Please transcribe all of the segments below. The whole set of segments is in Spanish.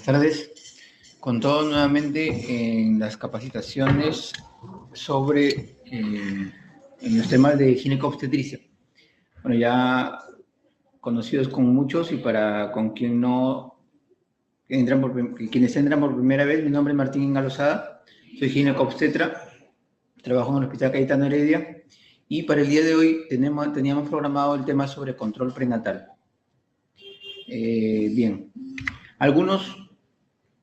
Buenas tardes. Con todo nuevamente en las capacitaciones sobre en los temas de ginecobstetricia. Bueno, ya conocidos con muchos y con quienes entran por primera vez, mi nombre es Martín Engalosada, soy ginecobstetra, trabajo en el Hospital Cayetano Heredia y para el día de hoy teníamos programado el tema sobre control prenatal. Bien, algunos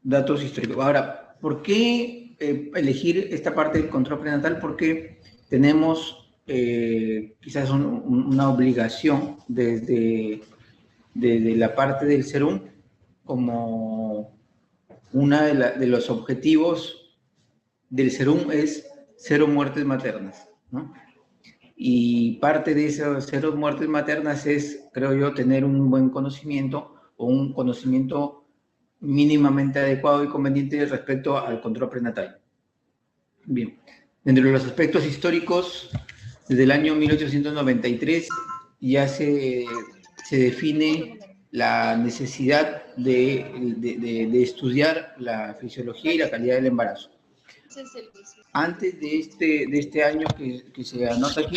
datos históricos. Ahora, ¿por qué elegir esta parte del control prenatal? Porque tenemos quizás una obligación desde la parte del SERUM como uno de los objetivos del SERUM es 0 muertes maternas, ¿no? Y parte de esas 0 muertes maternas es, creo yo, tener un buen conocimiento o un conocimiento mínimamente adecuado y conveniente respecto al control prenatal. Bien, dentro de los aspectos históricos, desde el año 1893 ya se define la necesidad de estudiar la fisiología y la calidad del embarazo. Antes de este año que se anota aquí,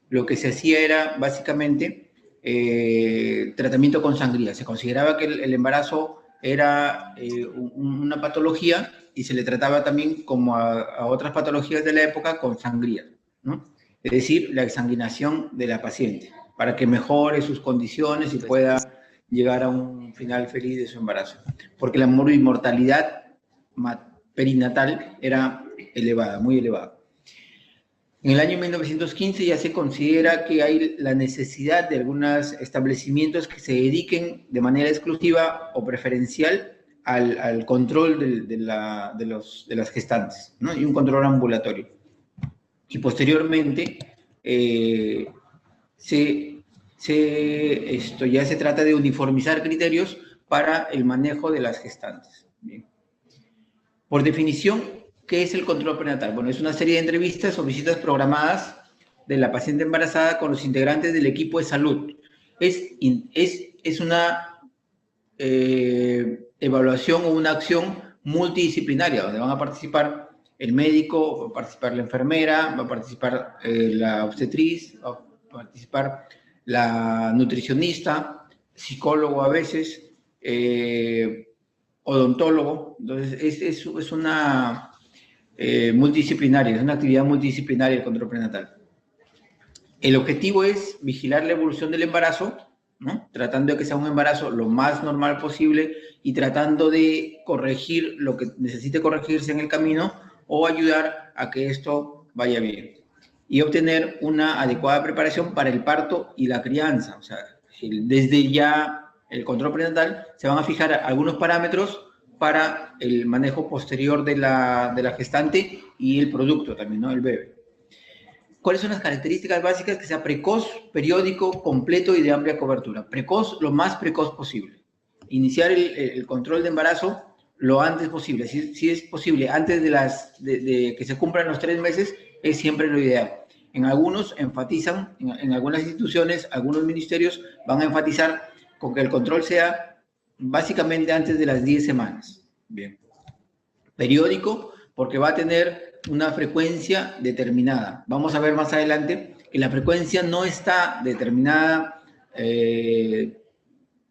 lo que se hacía era básicamente tratamiento con sangría. Se consideraba que el embarazo era una patología y se le trataba también como a otras patologías de la época con sangría, ¿no? Es decir, la exsanguinación de la paciente para que mejore sus condiciones y pueda llegar a un final feliz de su embarazo. Porque la mortalidad perinatal era elevada, muy elevada. En el año 1915 ya se considera que hay la necesidad de algunos establecimientos que se dediquen de manera exclusiva o preferencial al control de las gestantes, ¿no? Y un control ambulatorio. Y posteriormente ya se trata de uniformizar criterios para el manejo de las gestantes. Bien. Por definición, ¿qué es el control prenatal? Bueno, es una serie de entrevistas o visitas programadas de la paciente embarazada con los integrantes del equipo de salud. Es una evaluación o una acción multidisciplinaria, donde van a participar el médico, va a participar la enfermera, va a participar la obstetriz, va a participar la nutricionista, psicólogo a veces, odontólogo. Entonces, es una multidisciplinaria, es una actividad multidisciplinaria el control prenatal. El objetivo es vigilar la evolución del embarazo, ¿no? Tratando de que sea un embarazo lo más normal posible y tratando de corregir lo que necesite corregirse en el camino o ayudar a que esto vaya bien. Y obtener una adecuada preparación para el parto y la crianza. O sea, desde ya el control prenatal se van a fijar algunos parámetros para el manejo posterior de la gestante y el producto también, ¿no? El bebé. ¿Cuáles son las características básicas? Que sea precoz, periódico, completo y de amplia cobertura. Precoz, lo más precoz posible. Iniciar el control de embarazo lo antes posible. Si es posible, antes de que se cumplan los 3 meses, es siempre lo ideal. En algunos enfatizan, en algunas instituciones, algunos ministerios van a enfatizar con que el control sea básicamente antes de las 10 semanas. Bien. Periódico, porque va a tener una frecuencia determinada. Vamos a ver más adelante que la frecuencia no está determinada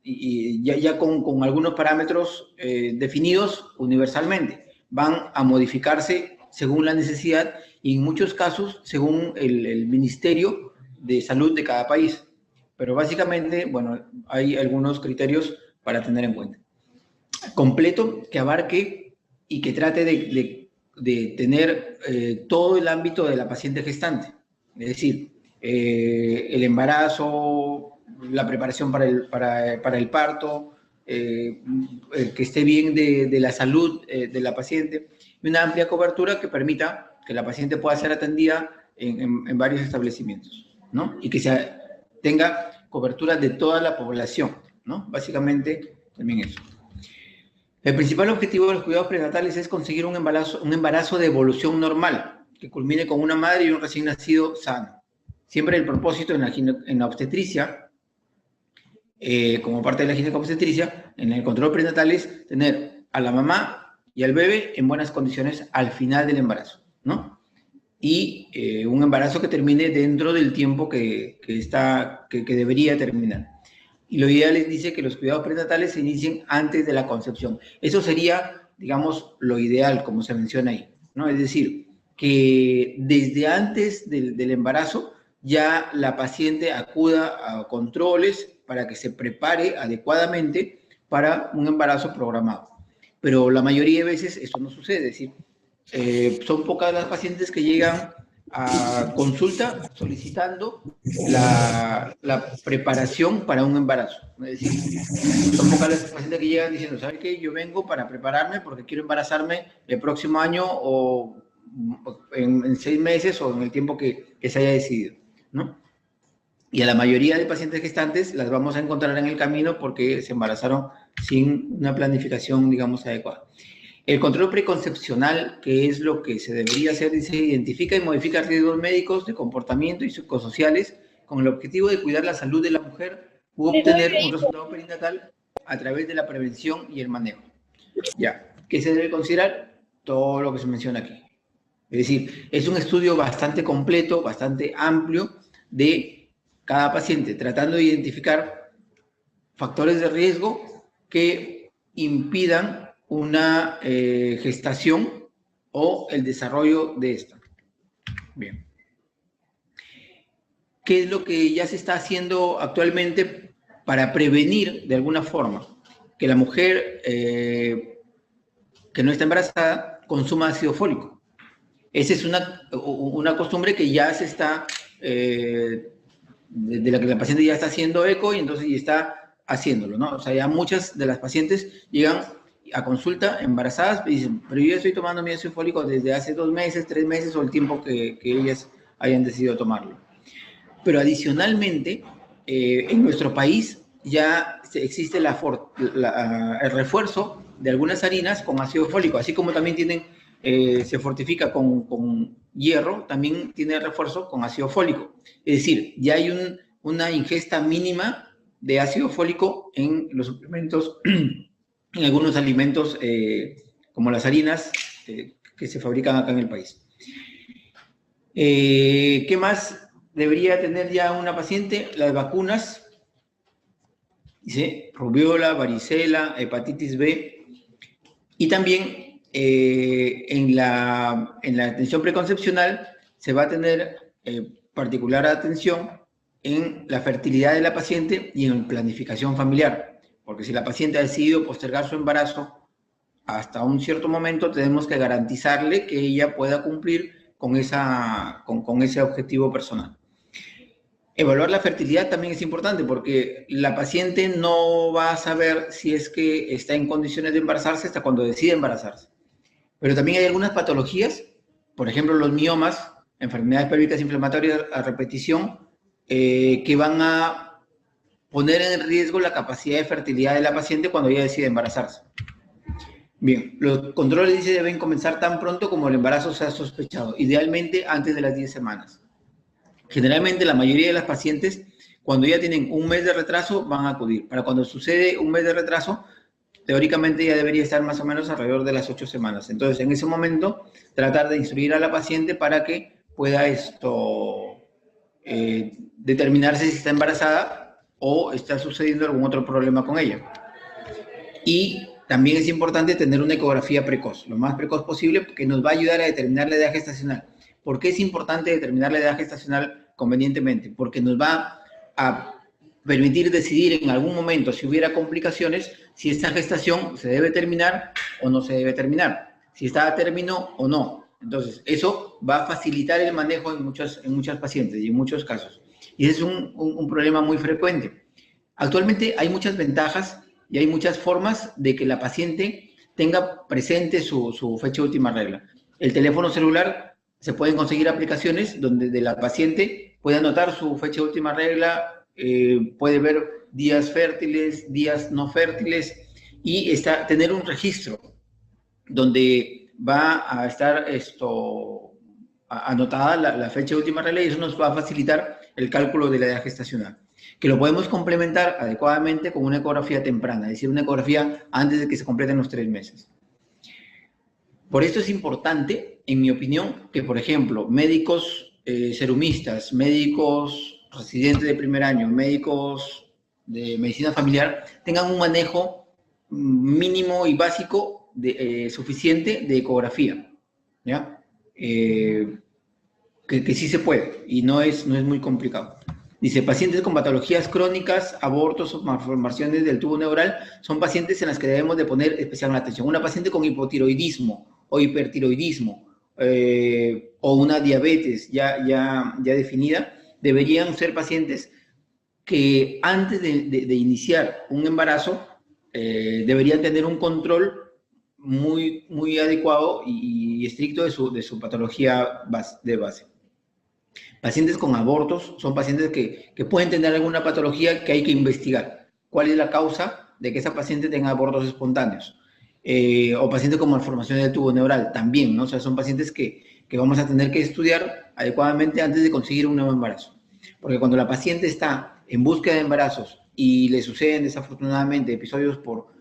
y ya con algunos parámetros definidos universalmente. Van a modificarse según la necesidad y en muchos casos según el Ministerio de Salud de cada país. Pero básicamente, bueno, hay algunos criterios para tener en cuenta. Completo, que abarque y que trate de tener todo el ámbito de la paciente gestante. Es decir, el embarazo, la preparación para el parto, que esté bien de la salud de la paciente, y una amplia cobertura que permita que la paciente pueda ser atendida en varios establecimientos, ¿no? Y que tenga cobertura de toda la población, ¿no? Básicamente, también eso. El principal objetivo de los cuidados prenatales es conseguir un embarazo de evolución normal, que culmine con una madre y un recién nacido sano. Siempre el propósito en la obstetricia, como parte de la ginecobstetricia, en el control prenatal es tener a la mamá y al bebé en buenas condiciones al final del embarazo, ¿no? Y un embarazo que termine dentro del tiempo que debería terminar. Y lo ideal es, dice, que los cuidados prenatales se inicien antes de la concepción. Eso sería, digamos, lo ideal, como se menciona ahí, ¿no? Es decir, que desde antes del embarazo ya la paciente acuda a controles para que se prepare adecuadamente para un embarazo programado. Pero la mayoría de veces esto no sucede, es decir, son pocas las pacientes que llegan a consulta solicitando la preparación para un embarazo. Es decir, son pocas las pacientes que llegan diciendo, ¿sabes qué? Yo vengo para prepararme porque quiero embarazarme el próximo año o en 6 meses o en el tiempo que se haya decidido, ¿no? Y a la mayoría de pacientes gestantes las vamos a encontrar en el camino porque se embarazaron sin una planificación, digamos, adecuada. El control preconcepcional, que es lo que se debería hacer, dice, identifica y modifica riesgos médicos de comportamiento y psicosociales con el objetivo de cuidar la salud de la mujer u obtener un resultado perinatal a través de la prevención y el manejo. Ya, ¿qué se debe considerar? Todo lo que se menciona aquí. Es decir, es un estudio bastante completo, bastante amplio de cada paciente, tratando de identificar factores de riesgo que impidan una gestación o el desarrollo de esta. Bien. ¿Qué es lo que ya se está haciendo actualmente para prevenir de alguna forma que la mujer que no está embarazada consuma ácido fólico? Esa es una costumbre que ya se está, de la que la paciente ya está haciendo eco y entonces ya está haciéndolo, ¿no? O sea, ya muchas de las pacientes llegan a consulta embarazadas y dicen, pero yo estoy tomando mi ácido fólico desde hace 2 meses, 3 meses o el tiempo que ellas hayan decidido tomarlo. Pero adicionalmente, en nuestro país ya existe el refuerzo de algunas harinas con ácido fólico, así como también se fortifica con hierro, también tiene refuerzo con ácido fólico. Es decir, ya hay una ingesta mínima de ácido fólico en los suplementos, en algunos alimentos como las harinas que se fabrican acá en el país. ¿Qué más debería tener ya una paciente? Las vacunas, dice, rubiola, varicela, hepatitis B, y también en la atención preconcepcional se va a tener particular atención en la fertilidad de la paciente y en planificación familiar, porque si la paciente ha decidido postergar su embarazo hasta un cierto momento, tenemos que garantizarle que ella pueda cumplir con ese objetivo personal. Evaluar la fertilidad también es importante porque la paciente no va a saber si es que está en condiciones de embarazarse hasta cuando decide embarazarse. Pero también hay algunas patologías, por ejemplo los miomas, enfermedades pélvicas inflamatorias a repetición, que van a poner en riesgo la capacidad de fertilidad de la paciente cuando ella decide embarazarse. Bien, los controles deben comenzar tan pronto como el embarazo sea sospechado, idealmente antes de las 10 semanas. Generalmente la mayoría de las pacientes, cuando ya tienen un mes de retraso, van a acudir. Para cuando sucede un mes de retraso, teóricamente ya debería estar más o menos alrededor de las 8 semanas. Entonces, en ese momento, tratar de instruir a la paciente para que pueda determinarse si está embarazada o está sucediendo algún otro problema con ella. Y también es importante tener una ecografía precoz, lo más precoz posible, porque nos va a ayudar a determinar la edad gestacional. ¿Por qué es importante determinar la edad gestacional convenientemente? Porque nos va a permitir decidir en algún momento, si hubiera complicaciones, si esta gestación se debe terminar o no se debe terminar, si está a término o no. Entonces, eso va a facilitar el manejo en muchas pacientes y en muchos casos. Y ese es un problema muy frecuente. Actualmente hay muchas ventajas y hay muchas formas de que la paciente tenga presente su fecha de última regla. El teléfono celular, se pueden conseguir aplicaciones donde la paciente puede anotar su fecha de última regla, puede ver días fértiles, días no fértiles y tener un registro donde va a estar anotada la fecha de última regla y eso nos va a facilitar el cálculo de la edad gestacional. que lo podemos complementar adecuadamente con una ecografía temprana, es decir, una ecografía antes de que se completen los 3 meses. Por esto es importante, en mi opinión, que, por ejemplo, médicos serumistas, médicos residentes de primer año, médicos de medicina familiar, tengan un manejo mínimo y básico suficiente de ecografía, ¿ya? Que sí se puede y no es muy complicado. Dice, pacientes con patologías crónicas, abortos o malformaciones del tubo neural son pacientes en las que debemos de poner especial atención. Una paciente con hipotiroidismo o hipertiroidismo o una diabetes ya definida, deberían ser pacientes que antes de iniciar un embarazo deberían tener un control muy adecuado y estricto de su patología de base. Pacientes con abortos son pacientes que pueden tener alguna patología que hay que investigar. ¿Cuál es la causa de que esa paciente tenga abortos espontáneos? O pacientes con malformación del tubo neural también, ¿no? O sea, son pacientes que vamos a tener que estudiar adecuadamente antes de conseguir un nuevo embarazo. Porque cuando la paciente está en búsqueda de embarazos y le suceden desafortunadamente episodios por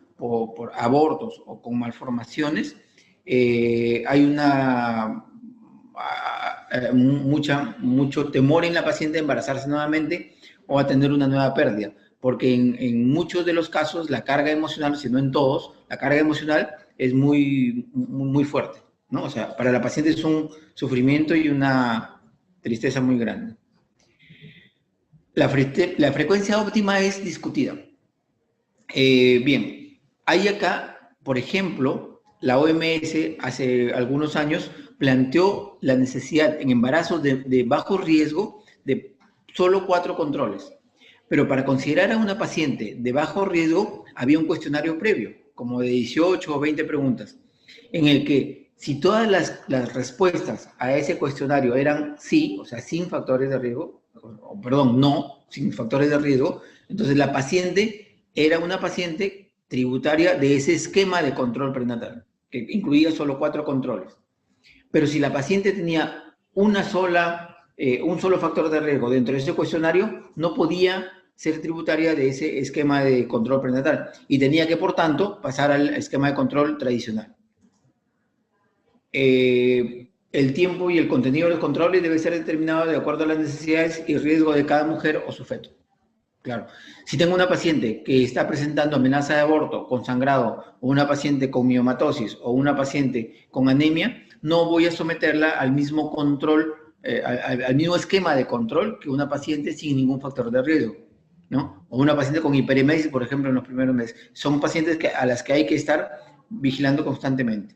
abortos o con malformaciones, hay mucho temor en la paciente a embarazarse nuevamente o a tener una nueva pérdida, porque en muchos de los casos la carga emocional, si no en todos, la carga emocional es muy fuerte, ¿no? O sea, para la paciente es un sufrimiento y una tristeza muy grande. La frecuencia óptima es discutida. Bien, hay acá, por ejemplo, la OMS hace algunos años planteó la necesidad en embarazos de bajo riesgo de solo 4 controles. Pero para considerar a una paciente de bajo riesgo había un cuestionario previo, como de 18 o 20 preguntas, en el que si todas las respuestas a ese cuestionario eran sí, o sea, sin factores de riesgo, o perdón, no, sin factores de riesgo, entonces la paciente era una paciente tributaria de ese esquema de control prenatal, que incluía solo 4 controles. Pero si la paciente tenía un solo factor de riesgo dentro de ese cuestionario, no podía ser tributaria de ese esquema de control prenatal y tenía que, por tanto, pasar al esquema de control tradicional. El tiempo y el contenido de los controles debe ser determinado de acuerdo a las necesidades y riesgo de cada mujer o su feto. Claro, si tengo una paciente que está presentando amenaza de aborto con sangrado, o una paciente con miomatosis, o una paciente con anemia, no voy a someterla al mismo control, al mismo esquema de control que una paciente sin ningún factor de riesgo, ¿no? O una paciente con hiperemesis, por ejemplo, en los primeros meses. Son pacientes a las que hay que estar vigilando constantemente,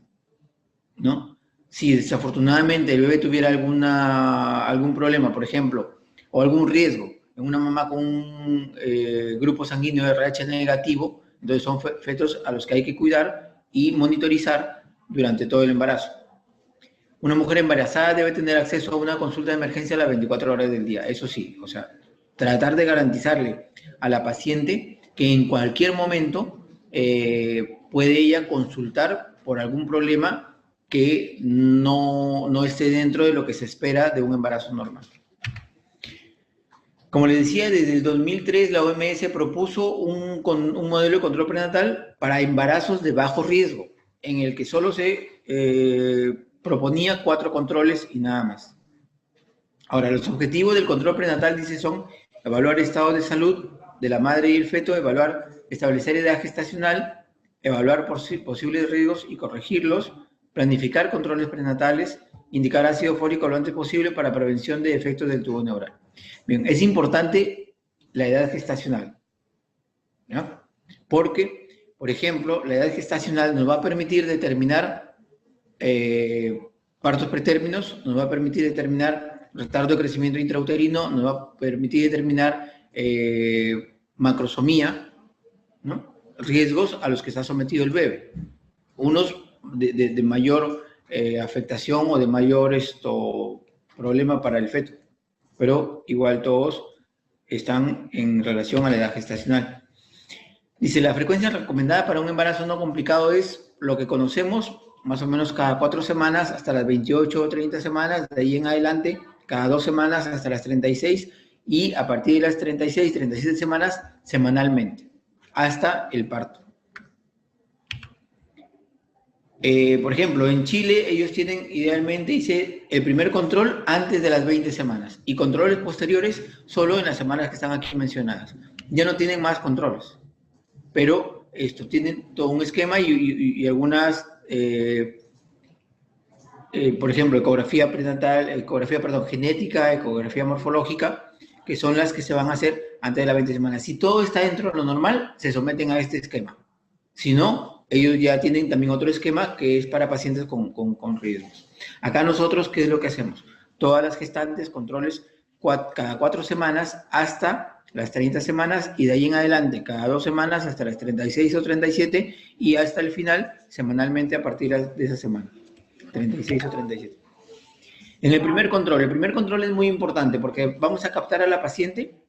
¿no? Si desafortunadamente el bebé tuviera algún problema, por ejemplo, o algún riesgo, en una mamá con un grupo sanguíneo de RH negativo, entonces son fetos a los que hay que cuidar y monitorizar durante todo el embarazo. Una mujer embarazada debe tener acceso a una consulta de emergencia a las 24 horas del día, eso sí, o sea, tratar de garantizarle a la paciente que en cualquier momento puede ella consultar por algún problema que no esté dentro de lo que se espera de un embarazo normal. Como les decía, desde el 2003 la OMS propuso un modelo de control prenatal para embarazos de bajo riesgo, en el que solo se proponía 4 controles y nada más. Ahora, los objetivos del control prenatal, dice, son evaluar el estado de salud de la madre y el feto, establecer edad gestacional, evaluar posibles riesgos y corregirlos, planificar controles prenatales, indicar ácido fólico lo antes posible para prevención de efectos del tubo neural. Bien, es importante la edad gestacional, ¿no? Porque, por ejemplo, la edad gestacional nos va a permitir determinar partos pretérminos, nos va a permitir determinar retardo de crecimiento intrauterino, nos va a permitir determinar macrosomía, ¿no? Riesgos a los que está sometido el bebé. Unos de mayor afectación o de mayor problema para el feto, pero igual todos están en relación a la edad gestacional. Dice, la frecuencia recomendada para un embarazo no complicado es lo que conocemos, más o menos cada 4 semanas hasta las 28 o 30 semanas, de ahí en adelante, cada 2 semanas hasta las 36, y a partir de las 36, 37 semanas, semanalmente, hasta el parto. Por ejemplo, en Chile ellos tienen idealmente, dice, el primer control antes de las 20 semanas y controles posteriores solo en las semanas que están aquí mencionadas. Ya no tienen más controles, pero tienen todo un esquema y algunas, por ejemplo, ecografía prenatal, genética, ecografía morfológica, que son las que se van a hacer antes de las 20 semanas. Si todo está dentro de lo normal, se someten a este esquema. Si no, ellos ya tienen también otro esquema que es para pacientes con riesgos. Acá nosotros, ¿qué es lo que hacemos? Todas las gestantes, controles cada 4 semanas hasta las 30 semanas y de ahí en adelante cada 2 semanas hasta las 36 o 37 y hasta el final semanalmente a partir de esa semana, 36 o 37. En el primer control es muy importante porque vamos a captar a la paciente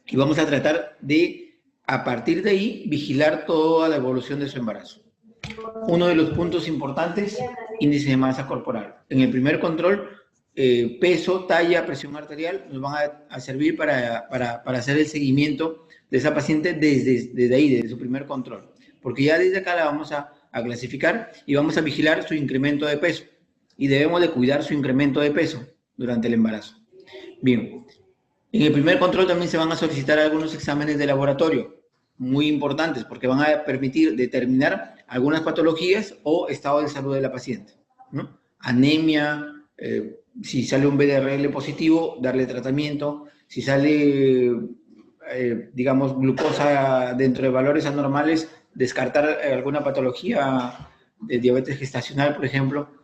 y vamos a tratar de, a partir de ahí, vigilar toda la evolución de su embarazo. Uno de los puntos importantes, índice de masa corporal. En el primer control, peso, talla, presión arterial, nos van a servir para hacer el seguimiento de esa paciente desde ahí, desde su primer control. Porque ya desde acá la vamos a clasificar y vamos a vigilar su incremento de peso. Y debemos de cuidar su incremento de peso durante el embarazo. Bien. En el primer control también se van a solicitar algunos exámenes de laboratorio, muy importantes, porque van a permitir determinar algunas patologías o estado de salud de la paciente, ¿no? Anemia, si sale un VDRL positivo, darle tratamiento, si sale, digamos, glucosa dentro de valores anormales, descartar alguna patología de diabetes gestacional, por ejemplo.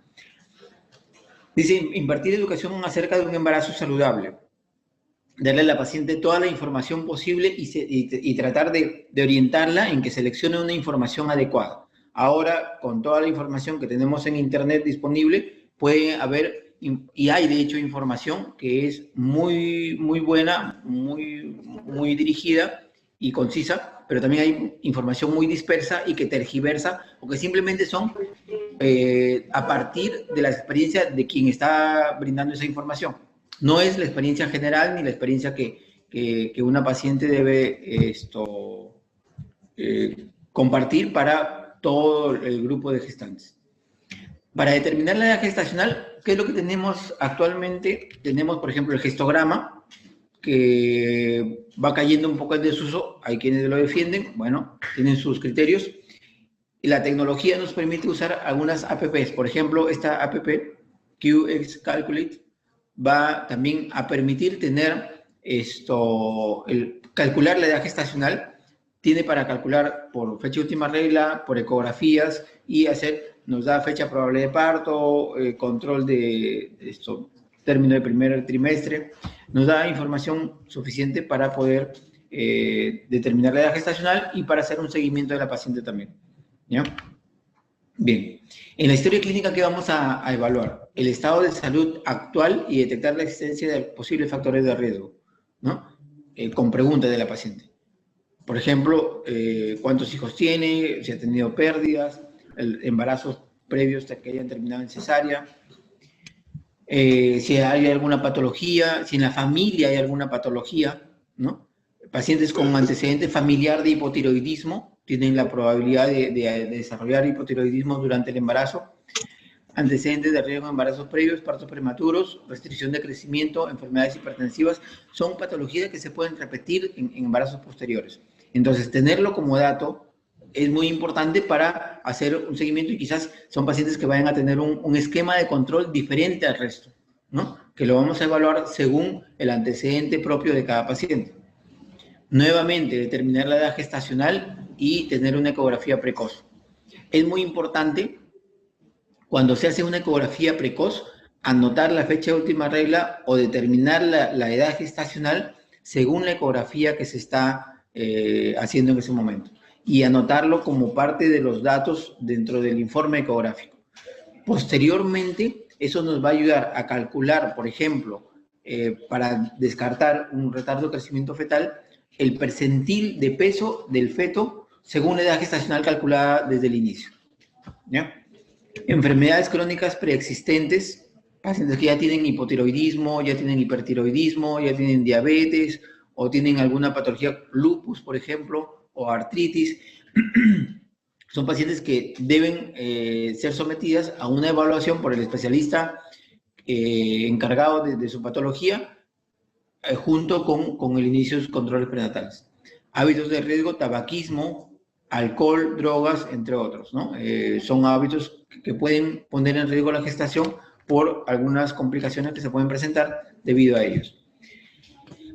Dice, impartir educación acerca de un embarazo saludable. Darle a la paciente toda la información posible y tratar de orientarla en que seleccione una información adecuada. Ahora, con toda la información que tenemos en Internet disponible, puede haber, y hay de hecho información que es muy, muy buena, muy dirigida y concisa, pero también hay información muy dispersa y que tergiversa, o que simplemente son a partir de la experiencia de quien está brindando esa información. No es la experiencia general ni la experiencia que una paciente debe compartir para todo el grupo de gestantes. Para determinar la edad gestacional, ¿qué es lo que tenemos actualmente? Tenemos, por ejemplo, el gestograma, que va cayendo un poco en desuso. Hay quienes lo defienden, bueno, tienen sus criterios. Y la tecnología nos permite usar algunas apps. Por ejemplo, esta app, QX Calculate, va también a permitir tener calcular la edad gestacional. Tiene para calcular por fecha de última regla, por ecografías y nos da fecha probable de parto, control de término de primer trimestre. Nos da información suficiente para poder determinar la edad gestacional y para hacer un seguimiento de la paciente también. ¿Ya? Bien, en la historia clínica, ¿qué vamos a evaluar? El estado de salud actual y detectar la existencia de posibles factores de riesgo, ¿no? Con preguntas de la paciente. Por ejemplo, ¿cuántos hijos tiene? Si ha tenido pérdidas, embarazos previos que hayan terminado en cesárea, si hay alguna patología, si en la familia hay alguna patología, ¿no? Pacientes con antecedente familiar de hipotiroidismo tienen la probabilidad de desarrollar hipotiroidismo durante el embarazo. Antecedentes de riesgo de embarazos previos, partos prematuros, restricción de crecimiento, enfermedades hipertensivas, son patologías que se pueden repetir en embarazos posteriores. Entonces, tenerlo como dato es muy importante para hacer un seguimiento y quizás son pacientes que vayan a tener un esquema de control diferente al resto, ¿no? Que lo vamos a evaluar según el antecedente propio de cada paciente. Nuevamente, determinar la edad gestacional y tener una ecografía precoz. Es muy importante, cuando se hace una ecografía precoz, anotar la fecha de última regla o determinar la edad gestacional según la ecografía que se está haciendo en ese momento y anotarlo como parte de los datos dentro del informe ecográfico. Posteriormente, eso nos va a ayudar a calcular, por ejemplo, para descartar un retardo de crecimiento fetal, el percentil de peso del feto según la edad gestacional calculada desde el inicio. ¿Ya? Enfermedades crónicas preexistentes pacientes que ya tienen hipotiroidismo, ya tienen hipertiroidismo, ya tienen diabetes o tienen alguna patología, lupus, por ejemplo, o artritis. Son pacientes que deben ser sometidas a una evaluación por el especialista encargado de su patología junto con el inicio de sus controles prenatales. Hábitos de riesgo, tabaquismo, alcohol, drogas, entre otros, ¿no? Son hábitos que pueden poner en riesgo la gestación por algunas complicaciones que se pueden presentar debido a ellos.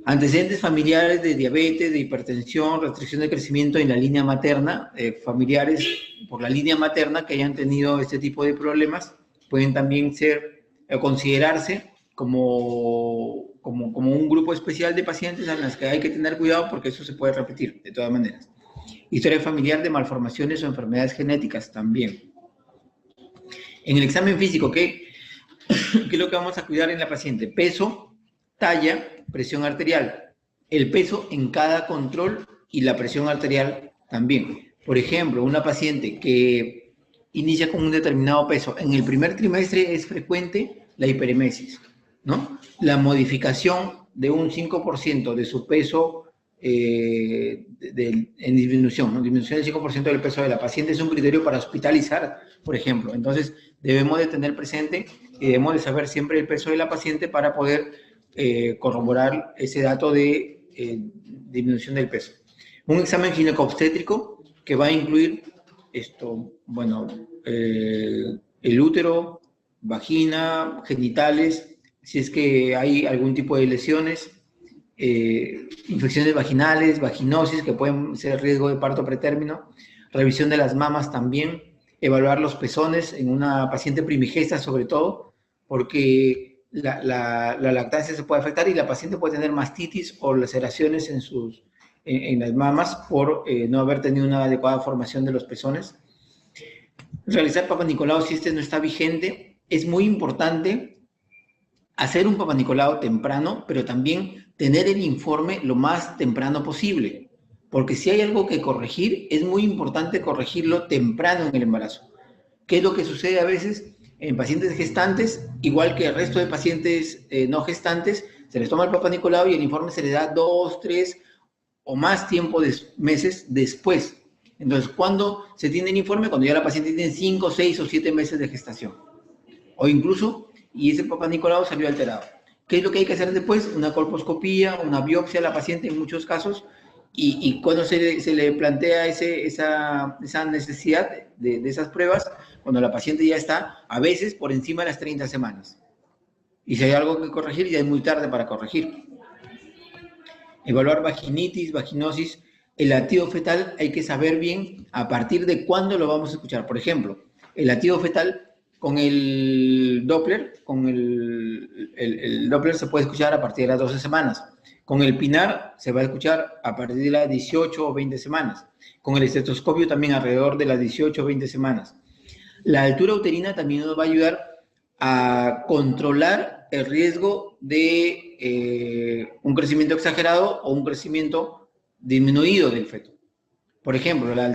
Antecedentes familiares de diabetes, de hipertensión, restricción de crecimiento en la línea materna, familiares por la línea materna que hayan tenido este tipo de problemas, pueden también ser, considerarse como un grupo especial de pacientes a los que hay que tener cuidado porque eso se puede repetir de todas maneras. Historia familiar de malformaciones o enfermedades genéticas también. En el examen físico, ¿qué es lo que vamos a cuidar en la paciente? Peso, talla, presión arterial. El peso en cada control y la presión arterial también. Por ejemplo, una paciente que inicia con un determinado peso, en el primer trimestre es frecuente la hiperemesis, ¿no? La modificación de un 5% de su peso en disminución, ¿no? Disminución del 5% del peso de la paciente es un criterio para hospitalizar, por ejemplo. Entonces, debemos de tener presente y debemos de saber siempre el peso de la paciente para poder corroborar ese dato de disminución del peso. Un examen ginecobstétrico que va a incluir esto, bueno, el útero, vagina, genitales, si es que hay algún tipo de lesiones, infecciones vaginales, vaginosis, que pueden ser riesgo de parto pretérmino, revisión de las mamas también, evaluar los pezones en una paciente primigesta sobre todo, porque la lactancia se puede afectar y la paciente puede tener mastitis o laceraciones en las mamas por no haber tenido una adecuada formación de los pezones. Realizar Papa Nicolau si este no está vigente. Es muy importante hacer un Papa Nicolau temprano, pero también tener el informe lo más temprano posible. Porque si hay algo que corregir, es muy importante corregirlo temprano en el embarazo. ¿Qué es lo que sucede a veces en pacientes gestantes? Igual que el resto de pacientes no gestantes, se les toma el Papa Nicolau y el informe se les da 2, 3 o más tiempo de meses después. Entonces, ¿cuándo se tiene el informe? Cuando ya la paciente tiene 5, 6 o 7 meses de gestación. O incluso, y ese Papa Nicolau salió alterado. ¿Qué es lo que hay que hacer después? Una colposcopía, una biopsia a la paciente en muchos casos, y cuando se le plantea esa necesidad de esas pruebas, cuando la paciente ya está a veces por encima de las 30 semanas. Y si hay algo que corregir, ya es muy tarde para corregir. Evaluar vaginitis, vaginosis, el latido fetal hay que saber bien a partir de cuándo lo vamos a escuchar. Por ejemplo, el latido fetal con el Doppler, el Doppler se puede escuchar a partir de las 12 semanas. Con el Pinar se va a escuchar a partir de las 18 o 20 semanas. Con el estetoscopio también alrededor de las 18 o 20 semanas. La altura uterina también nos va a ayudar a controlar el riesgo de un crecimiento exagerado o un crecimiento disminuido del feto. Por ejemplo, la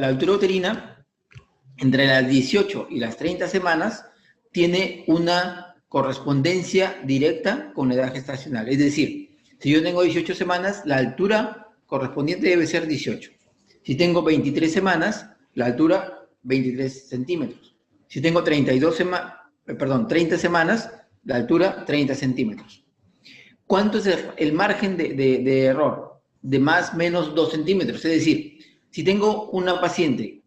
altura uterina, entre las 18 y las 30 semanas, tiene una correspondencia directa con la edad gestacional. Es decir, si yo tengo 18 semanas, la altura correspondiente debe ser 18. Si tengo 23 semanas, la altura 23 centímetros. Si tengo 30 semanas, la altura 30 centímetros. ¿Cuánto es el margen de error? De más o menos 2 centímetros. Es decir, si tengo una paciente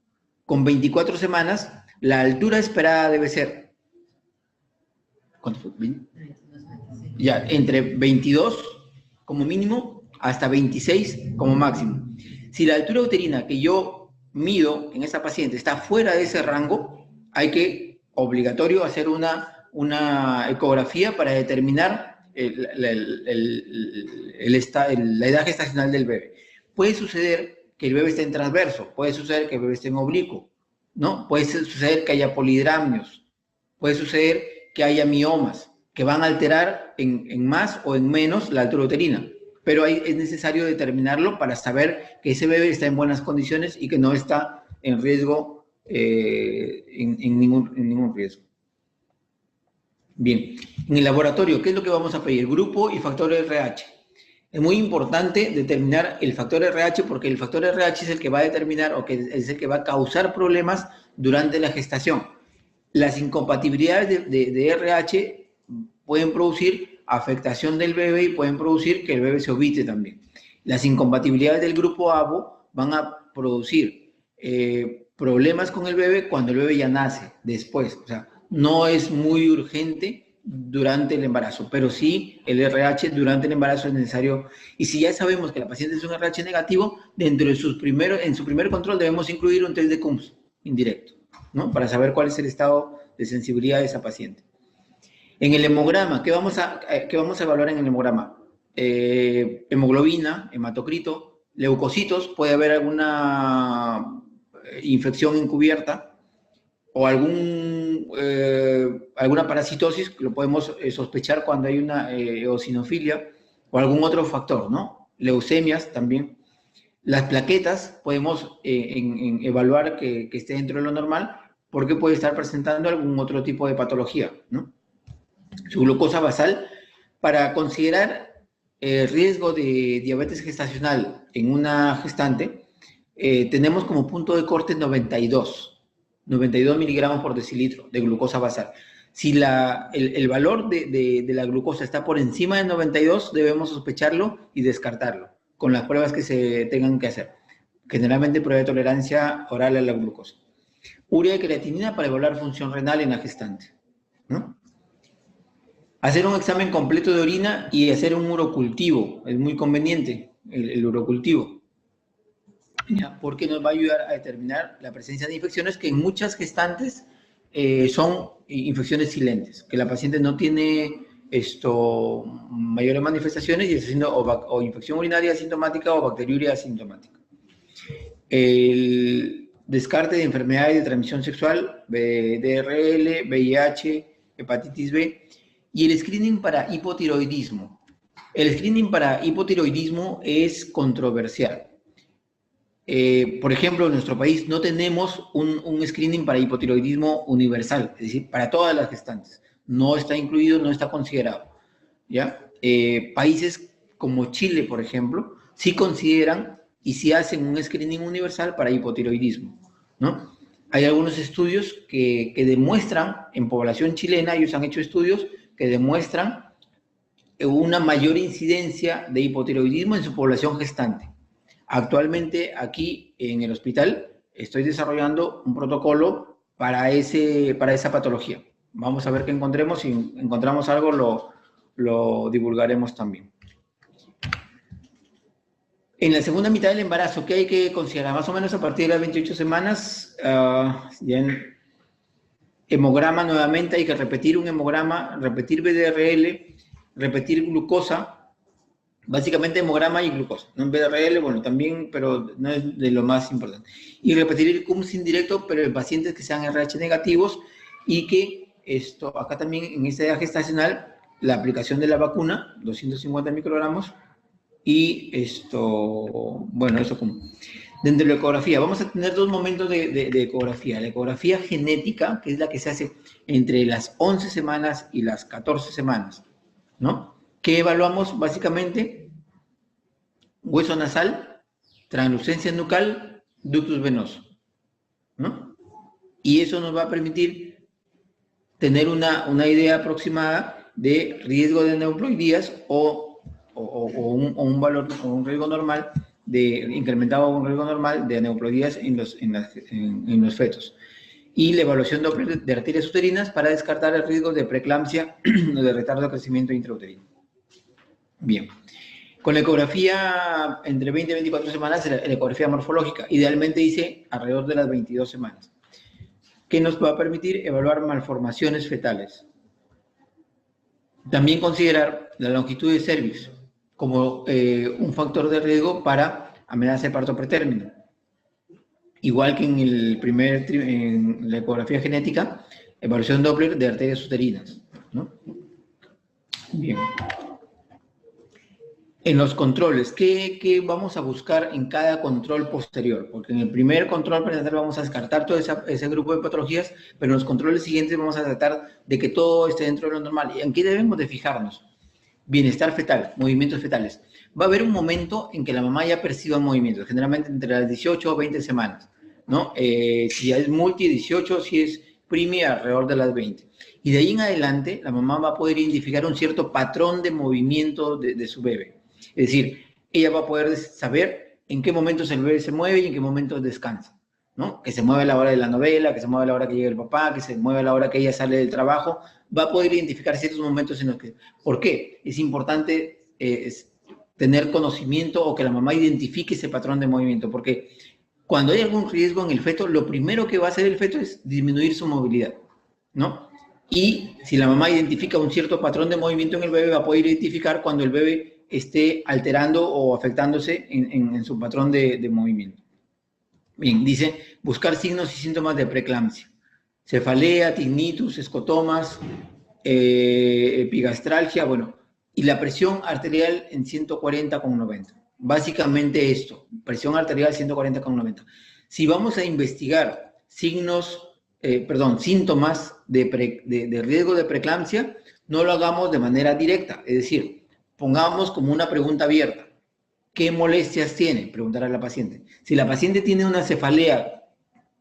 con 24 semanas, la altura esperada debe ser, ¿cuánto fue? Ya, entre 22 como mínimo hasta 26 como máximo. Si la altura uterina que yo mido en esa paciente está fuera de ese rango, hay que obligatorio hacer una ecografía para determinar la edad gestacional del bebé. Puede suceder que el bebé esté en transverso, puede suceder que el bebé esté en oblicuo, ¿no? Puede suceder que haya polidramnios, puede suceder que haya miomas, que van a alterar en más o en menos la altura uterina. Pero es necesario determinarlo para saber que ese bebé está en buenas condiciones y que no está en riesgo, en ningún riesgo. Bien, en el laboratorio, ¿qué es lo que vamos a pedir? Grupo y factor RH. Es muy importante determinar el factor RH porque el factor RH es el que va a determinar o que es el que va a causar problemas durante la gestación. Las incompatibilidades de RH pueden producir afectación del bebé y pueden producir que el bebé se ovite también. Las incompatibilidades del grupo ABO van a producir problemas con el bebé cuando el bebé ya nace, después. O sea, no es muy urgente durante el embarazo, pero sí el RH durante el embarazo es necesario. Y si ya sabemos que la paciente es un RH negativo, dentro de en su primer control debemos incluir un test de Coombs indirecto, ¿no? Para saber cuál es el estado de sensibilidad de esa paciente. En el hemograma, ¿qué vamos a evaluar en el hemograma? Hemoglobina, hematocrito, leucocitos, puede haber alguna infección encubierta o alguna parasitosis, lo podemos sospechar cuando hay una eosinofilia o algún otro factor, ¿no? Leucemias también. Las plaquetas podemos evaluar que esté dentro de lo normal porque puede estar presentando algún otro tipo de patología, ¿no? Su glucosa basal, para considerar riesgo de diabetes gestacional en una gestante, tenemos como punto de corte 92 miligramos por decilitro de glucosa basal. Si el valor de la glucosa está por encima de 92, debemos sospecharlo y descartarlo con las pruebas que se tengan que hacer. Generalmente prueba de tolerancia oral a la glucosa. Urea y creatinina para evaluar función renal en la gestante, ¿no? Hacer un examen completo de orina y hacer un urocultivo. Es muy conveniente el urocultivo, ¿ya? Porque nos va a ayudar a determinar la presencia de infecciones que en muchas gestantes son infecciones silentes, que la paciente no tiene mayores manifestaciones y está haciendo o infección urinaria asintomática o bacteriuria asintomática. El descarte de enfermedades de transmisión sexual, DRL, VIH, hepatitis B, y el screening para hipotiroidismo. El screening para hipotiroidismo es controversial. Por ejemplo, en nuestro país no tenemos un screening para hipotiroidismo universal, es decir, para todas las gestantes. No está incluido, no está considerado, ¿ya? Países como Chile, por ejemplo, sí consideran y sí hacen un screening universal para hipotiroidismo, ¿no? Hay algunos estudios que demuestran, en población chilena, ellos han hecho estudios que demuestran una mayor incidencia de hipotiroidismo en su población gestante. Actualmente aquí en el hospital estoy desarrollando un protocolo para esa patología. Vamos a ver qué encontremos. Si encontramos algo, lo divulgaremos también. En la segunda mitad del embarazo, ¿qué hay que considerar? Más o menos a partir de las 28 semanas, ya en hemograma nuevamente, hay que repetir un hemograma, repetir BDRL, repetir glucosa, básicamente hemograma y glucosa. No en BDRL, bueno, también, pero no es de lo más importante. Y repetir el Coombs indirecto, pero en pacientes que sean RH negativos y que acá también en esta edad gestacional, la aplicación de la vacuna, 250 microgramos, y bueno, eso como. Dentro de la ecografía, vamos a tener dos momentos de ecografía. La ecografía genética, que es la que se hace entre las 11 semanas y las 14 semanas, ¿no? Que evaluamos básicamente hueso nasal, translucencia nucal, ductus venoso, ¿no? Y eso nos va a permitir tener una idea aproximada de riesgo de aneuploidías o un valor, o un riesgo normal incrementado a un riesgo normal de aneuploidías en los fetos. Y la evaluación de arterias uterinas para descartar el riesgo de preeclampsia o de retardo de crecimiento intrauterino. Bien. Con la ecografía entre 20 y 24 semanas, la ecografía morfológica, idealmente dice alrededor de las 22 semanas, que nos va a permitir evaluar malformaciones fetales. También considerar la longitud de cervix como un factor de riesgo para amenaza de parto pretérmino. Igual que en la ecografía genética, evaluación Doppler de arterias uterinas, ¿no? Bien. En los controles, ¿qué vamos a buscar en cada control posterior? Porque en el primer control prenatal vamos a descartar todo ese grupo de patologías, pero en los controles siguientes vamos a tratar de que todo esté dentro de lo normal. ¿Y en qué debemos de fijarnos? Bienestar fetal, movimientos fetales. Va a haber un momento en que la mamá ya perciba movimientos, generalmente entre las 18 o 20 semanas, ¿no? Si es multi, 18, si es primi, alrededor de las 20. Y de ahí en adelante, la mamá va a poder identificar un cierto patrón de movimiento de su bebé. Es decir, ella va a poder saber en qué momentos el bebé se mueve y en qué momentos descansa, ¿no? Que se mueve a la hora de la novela, que se mueve a la hora que llega el papá, que se mueve a la hora que ella sale del trabajo, va a poder identificar ciertos momentos en los que... ¿Por qué? Es importante tener conocimiento o que la mamá identifique ese patrón de movimiento, porque cuando hay algún riesgo en el feto, lo primero que va a hacer el feto es disminuir su movilidad, ¿no? Y si la mamá identifica un cierto patrón de movimiento en el bebé, va a poder identificar cuando el bebé esté alterando o afectándose en su patrón de movimiento. Bien, dice, buscar signos y síntomas de preeclampsia. Cefalea, tinnitus, escotomas, epigastralgia, bueno, y la presión arterial en 140/90. Básicamente esto, presión arterial 140/90. Si vamos a investigar síntomas de riesgo de preeclampsia, no lo hagamos de manera directa, es decir, pongamos como una pregunta abierta. ¿Qué molestias tiene? Preguntar a la paciente. Si la paciente tiene una cefalea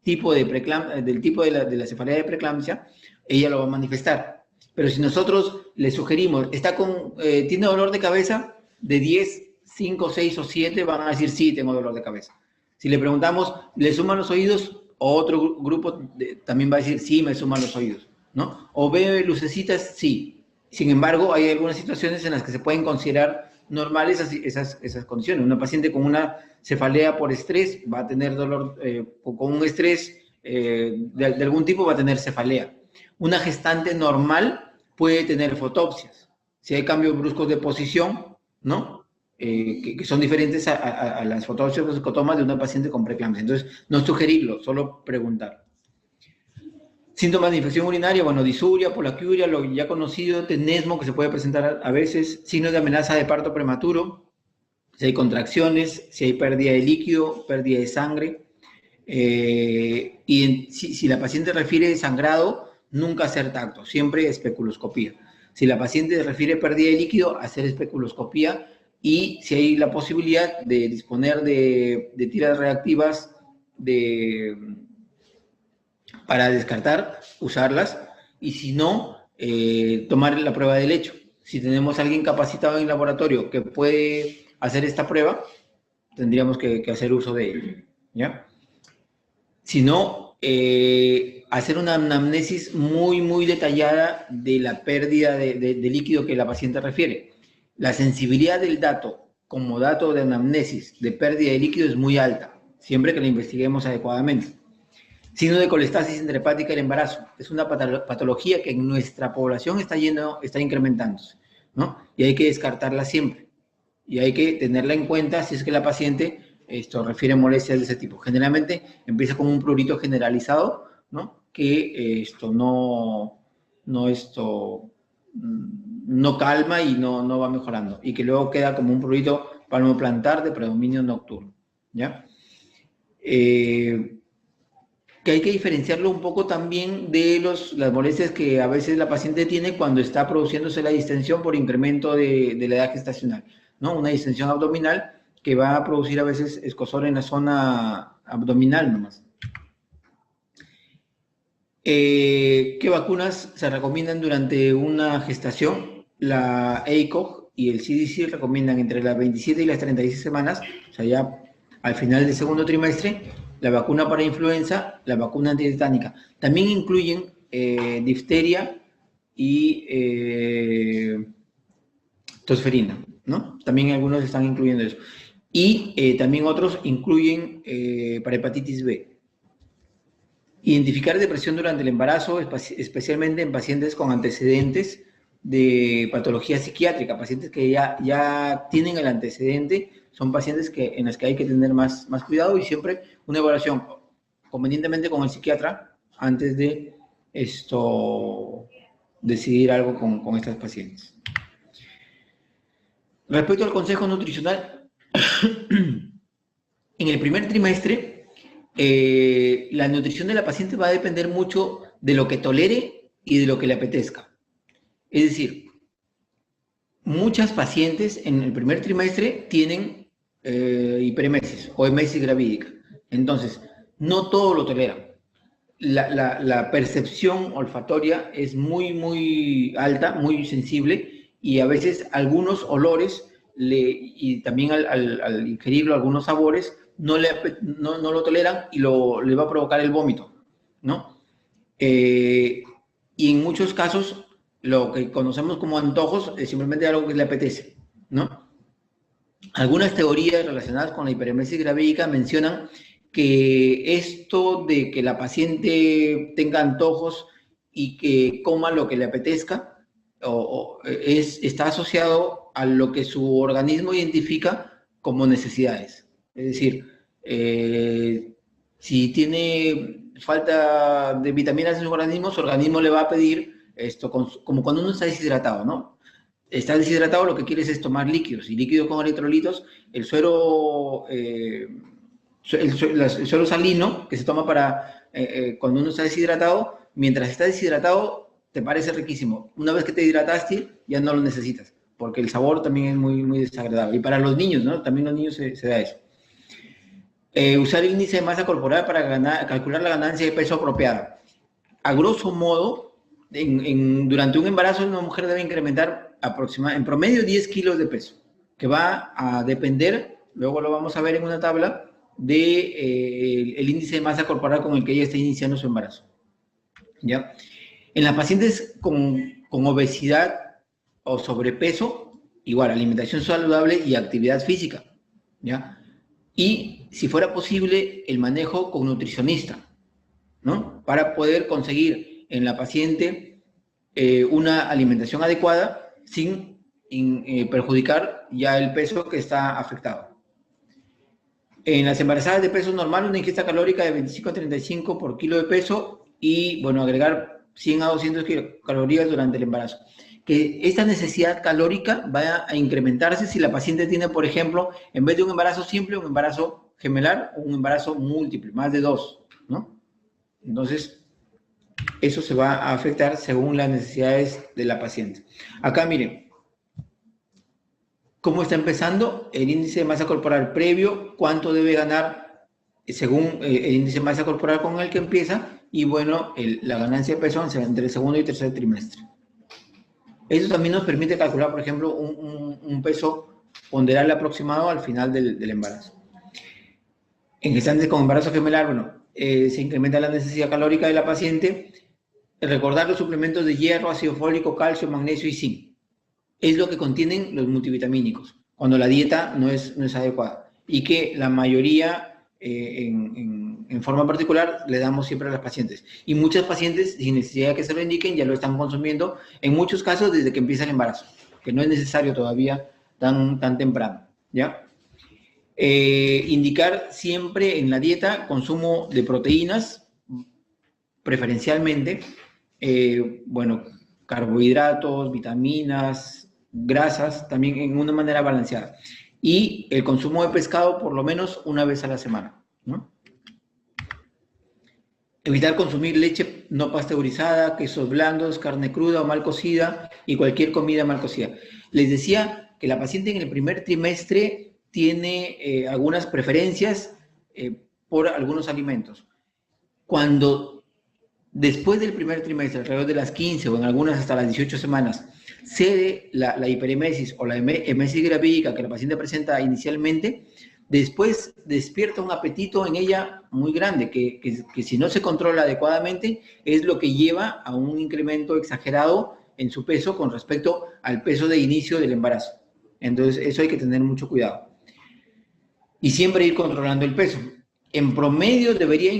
del tipo de la cefalea de preeclampsia, ella lo va a manifestar. Pero si nosotros le sugerimos, ¿tiene dolor de cabeza? De 10, 5, 6 o 7 van a decir, sí, tengo dolor de cabeza. Si le preguntamos, ¿le suman los oídos? Otro grupo también va a decir, sí, me suman los oídos, ¿no? ¿O ve lucecitas? Sí. Sin embargo, hay algunas situaciones en las que se pueden considerar normales esas condiciones. Una paciente con una cefalea por estrés va a tener dolor, con un estrés de algún tipo va a tener cefalea. Una gestante normal puede tener fotopsias. Si hay cambios bruscos de posición, ¿no? Que son diferentes a las fotopsias o escotomas de una paciente con preeclampsia. Entonces, no sugerirlo, solo preguntar. Síntomas de infección urinaria, bueno, disuria, polaquiuria, lo ya conocido, tenesmo que se puede presentar a veces, signos de amenaza de parto prematuro, si hay contracciones, si hay pérdida de líquido, pérdida de sangre, y si la paciente refiere sangrado, nunca hacer tacto, siempre especuloscopía. Si la paciente refiere pérdida de líquido, hacer especuloscopía, y si hay la posibilidad de disponer de tiras reactivas para descartar, usarlas, y si no, tomar la prueba de lecho. Si tenemos a alguien capacitado en el laboratorio que puede hacer esta prueba, tendríamos que hacer uso de ella, ¿ya? Si no, hacer una anamnesis muy, muy detallada de la pérdida de líquido que la paciente refiere. La sensibilidad del dato como dato de anamnesis de pérdida de líquido es muy alta, siempre que la investiguemos adecuadamente. Signo de colestasis intrahepática del embarazo. Es una patología que en nuestra población está incrementándose, ¿no? Y hay que descartarla siempre. Y hay que tenerla en cuenta si es que la paciente refiere molestias de ese tipo. Generalmente empieza con un prurito generalizado, ¿no? Que no calma y no va mejorando. Y que luego queda como un prurito palmoplantar de predominio nocturno, ¿ya? Que hay que diferenciarlo un poco también de las molestias que a veces la paciente tiene cuando está produciéndose la distensión por incremento de la edad gestacional, ¿no? Una distensión abdominal que va a producir a veces escozor en la zona abdominal nomás. ¿Qué vacunas se recomiendan durante una gestación? La ACOG y el CDC recomiendan entre las 27 y las 36 semanas, o sea, ya al final del segundo trimestre, la vacuna para influenza, la vacuna antitetánica. También incluyen difteria y tosferina, ¿no? También algunos están incluyendo eso. Y también otros incluyen para hepatitis B. Identificar depresión durante el embarazo, especialmente en pacientes con antecedentes de patología psiquiátrica, pacientes que ya tienen el antecedente, son pacientes en los que hay que tener más cuidado y siempre una evaluación convenientemente con el psiquiatra antes de decidir algo con estas pacientes. Respecto al consejo nutricional, en el primer trimestre, la nutrición de la paciente va a depender mucho de lo que tolere y de lo que le apetezca. Es decir, muchas pacientes en el primer trimestre tienen hiperemesis o emesis gravídica. Entonces, no todo lo toleran. La percepción olfatoria es muy alta, muy sensible, y a veces algunos olores y también al ingerirlo, algunos sabores, no lo toleran y le va a provocar el vómito, ¿no? Eh, y en muchos casos, lo que conocemos como antojos es simplemente algo que le apetece, ¿no? Algunas teorías relacionadas con la hiperemesis gravídica mencionan que esto de que la paciente tenga antojos y que coma lo que le apetezca está asociado a lo que su organismo identifica como necesidades. Es decir, si tiene falta de vitaminas en su organismo le va a pedir esto, como cuando uno está deshidratado, ¿no? Está deshidratado, lo que quieres es tomar líquidos, y líquido con electrolitos, el suero, el suero salino que se toma para cuando uno está deshidratado, mientras está deshidratado te parece riquísimo. Una vez que te hidrataste, ya no lo necesitas, porque el sabor también es muy desagradable. Y para los niños, ¿no? También los niños se da eso. Usar el índice de masa corporal para calcular la ganancia de peso apropiada. A grosso modo, durante un embarazo una mujer debe incrementar en promedio 10 kilos de peso, que va a depender, luego lo vamos a ver en una tabla, el índice de masa corporal con el que ella está iniciando su embarazo. ¿Ya? En las pacientes con obesidad o sobrepeso, igual, alimentación saludable y actividad física. ¿Ya? Y, si fuera posible, el manejo con nutricionista, ¿no? Para poder conseguir en la paciente una alimentación adecuada sin perjudicar ya el peso que está afectado. En las embarazadas de peso normal, una ingesta calórica de 25 a 35 por kilo de peso y, bueno, agregar 100 a 200 calorías durante el embarazo. Que esta necesidad calórica va a incrementarse si la paciente tiene, por ejemplo, en vez de un embarazo simple, un embarazo gemelar o un embarazo múltiple, más de 2, ¿no? Entonces, eso se va a afectar según las necesidades de la paciente. Acá, miren, cómo está empezando el índice de masa corporal previo, cuánto debe ganar según el índice de masa corporal con el que empieza, y bueno, la ganancia de peso entre el segundo y tercer trimestre. Eso también nos permite calcular, por ejemplo, un peso ponderal aproximado al final del embarazo. En gestantes con embarazo gemelar, bueno, se incrementa la necesidad calórica de la paciente. Recordar los suplementos de hierro, ácido fólico, calcio, magnesio y zinc. Es lo que contienen los multivitamínicos, cuando la dieta no es adecuada. Y que la mayoría, en forma particular, le damos siempre a las pacientes. Y muchas pacientes, sin necesidad de que se lo indiquen, ya lo están consumiendo, en muchos casos desde que empieza el embarazo, que no es necesario todavía tan temprano, ¿ya? Indicar siempre en la dieta consumo de proteínas, preferencialmente, bueno, carbohidratos, vitaminas, grasas, también en una manera balanceada. Y el consumo de pescado por lo menos una vez a la semana, ¿no? Evitar consumir leche no pasteurizada, quesos blandos, carne cruda o mal cocida y cualquier comida mal cocida. Les decía que la paciente en el primer trimestre tiene algunas preferencias por algunos alimentos. Cuando después del primer trimestre, alrededor de las 15 o en algunas hasta las 18 semanas, cede la hiperemesis o la emesis gravídica que la paciente presenta inicialmente, después despierta un apetito en ella muy grande, que si no se controla adecuadamente, es lo que lleva a un incremento exagerado en su peso con respecto al peso de inicio del embarazo. Entonces, eso hay que tener mucho cuidado. Y siempre ir controlando el peso. En promedio debería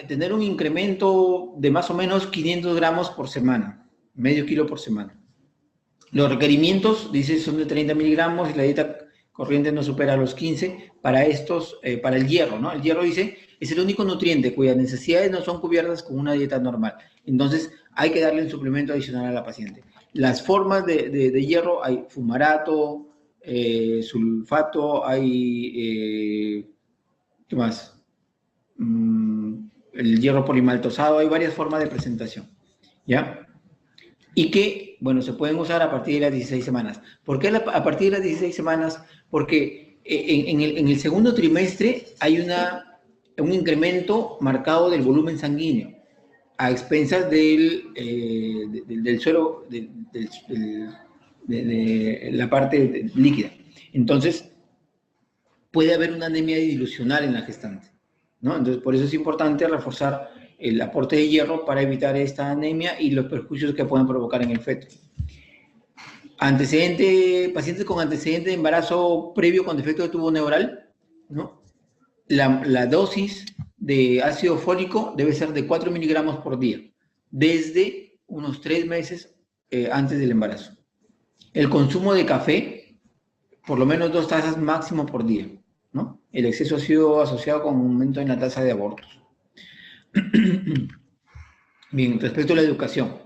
tener un incremento de más o menos 500 gramos por semana, medio kilo por semana. Los requerimientos, dice, son de 30 miligramos y la dieta corriente no supera los 15 para el hierro, ¿no? El hierro, dice, es el único nutriente cuyas necesidades no son cubiertas con una dieta normal. Entonces, hay que darle un suplemento adicional a la paciente. Las formas de hierro, hay fumarato, sulfato, hay, ¿qué más? El hierro polimaltosado, hay varias formas de presentación, ¿ya? Y que, bueno, se pueden usar a partir de las 16 semanas. ¿Por qué a partir de las 16 semanas? Porque en el segundo trimestre hay un incremento marcado del volumen sanguíneo a expensas del suelo, de la parte líquida. Entonces, puede haber una anemia dilucional en la gestante, ¿no? Entonces, por eso es importante reforzar el aporte de hierro para evitar esta anemia y los perjuicios que pueden provocar en el feto. Pacientes con antecedente de embarazo previo con defecto de tubo neural, ¿no? La dosis de ácido fólico debe ser de 4 miligramos por día, desde unos 3 meses antes del embarazo. El consumo de café, por lo menos 2 tazas máximo por día, ¿no? El exceso ha sido asociado con un aumento en la tasa de abortos. Bien, respecto a la educación.